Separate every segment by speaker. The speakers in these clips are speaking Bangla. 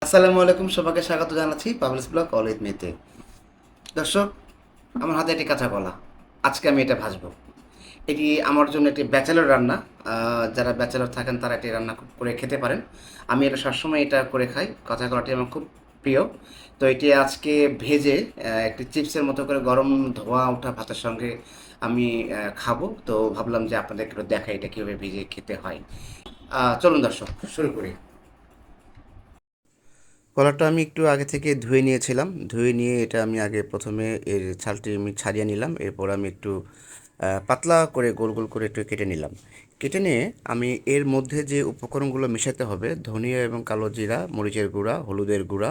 Speaker 1: আসসালামু আলাইকুম, সবাইকে স্বাগত জানাচ্ছি পাবলিশ ব্লগ অল উইথ মিতে। দর্শক, আমার হাতে একটি কাঁচা কলা। আজকে আমি এটা ভাজবো। এটি আমার জন্য একটি ব্যাচেলর রান্না। যারা ব্যাচেলর থাকেন তারা এটি রান্না করে খেতে পারেন। আমি এটা সবসময় এটা করে খাই। কাঁচা কলাটি আমার খুব প্রিয়। তো এটি আজকে ভেজে একটি চিপসের মতো করে গরম ধোয়া ওঠা ভাতের সঙ্গে আমি খাবো। তো ভাবলাম যে আপনাদেরকে একটু দেখাই এটা কীভাবে ভেজে খেতে হয়। চলুন দর্শক, শুরু করি। কলাটা আমি একটু আগে থেকে ধুয়ে নিয়েছিলাম। ধুয়ে নিয়ে এটা আমি আগে প্রথমে এর ছালটি আমি ছাড়িয়ে নিলাম। এরপর আমি একটু পাতলা করে গোল গোল করে একটু কেটে নিলাম। কেটে নিয়ে আমি এর মধ্যে যে উপকরণগুলো মেশাতে হবে, ধনিয়া এবং কালো জিরা, মরিচের গুঁড়া, হলুদের গুঁড়া,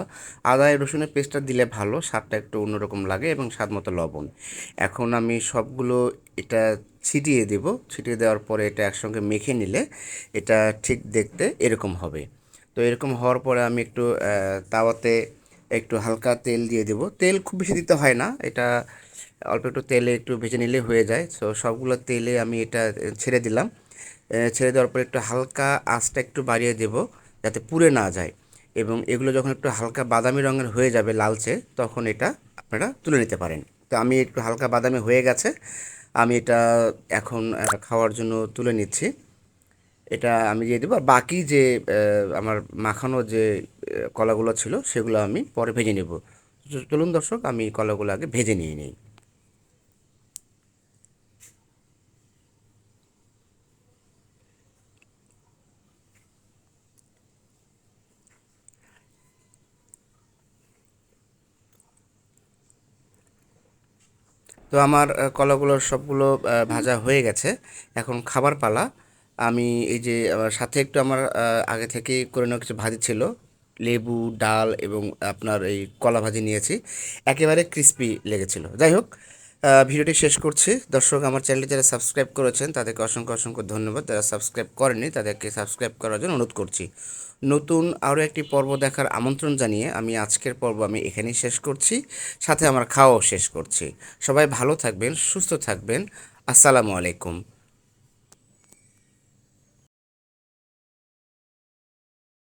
Speaker 1: আদা রসুনের পেস্টটা দিলে ভালো, স্বাদটা একটু অন্যরকম লাগে, এবং স্বাদ মতো লবণ। এখন আমি সবগুলো এটা ছিটিয়ে দেব। ছিটিয়ে দেওয়ার পরে এটা একসঙ্গে মেখে নিলে এটা ঠিক দেখতে এরকম হবে। তো এরকম হওয়ার পরে আমি একটু তাওয়াতে একটু হালকা তেল দিয়ে দেব। তেল খুব বেশি দিতে হয় না, এটা অল্প একটু তেলে একটু ভেজে নিলে হয়ে যায়। সো সবগুলো তেলে আমি এটা ছেড়ে দিলাম। ছেড়ে দেওয়ার পর একটু হালকা আঁচটা একটু বাড়িয়ে দেব, যাতে পুড়ে না যায়। এবং এগুলো যখন একটু হালকা বাদামি রঙের হয়ে যাবে, লালচে, তখন এটা আপনারা তুলে নিতে পারেন। তো আমি একটু হালকা বাদামি হয়ে গেছে, আমি এটা এখন খাওয়ার জন্য তুলে নিচ্ছি। এটা আমি দিয়ে দেবো। আর বাকি যে আমার মাখানো যে কলাগুলো ছিল সেগুলো আমি পরে ভেজে নেব। চলুন দর্শক, আমি কলাগুলো আগে ভেজে নিয়ে নিই। তো আমার কলাগুলো সবগুলো ভাজা হয়ে গেছে। এখন খাবার পালা। আমি এই যে সাথে একটু আমার আগে থেকেই করে নেওয়া কিছু ভাজি ছিল, লেবু, ডাল এবং আপনার এই কলা ভাজি নিয়েছি। একেবারে ক্রিস্পি লেগেছিল। যাই হোক, ভিডিওটি শেষ করছি। দর্শক, আমার চ্যানেলটি যারা সাবস্ক্রাইব করেছেন তাদেরকে অসংখ্য অসংখ্য ধন্যবাদ। যারা সাবস্ক্রাইব করেনি তাদেরকে সাবস্ক্রাইব করার জন্য অনুরোধ করছি। নতুন আরও একটি পর্ব দেখার আমন্ত্রণ জানিয়ে আমি আজকের পর্ব আমি এখানেই শেষ করছি, সাথে আমার খাওয়াও শেষ করছি। সবাই ভালো থাকবেন, সুস্থ থাকবেন। আসসালামু আলাইকুম।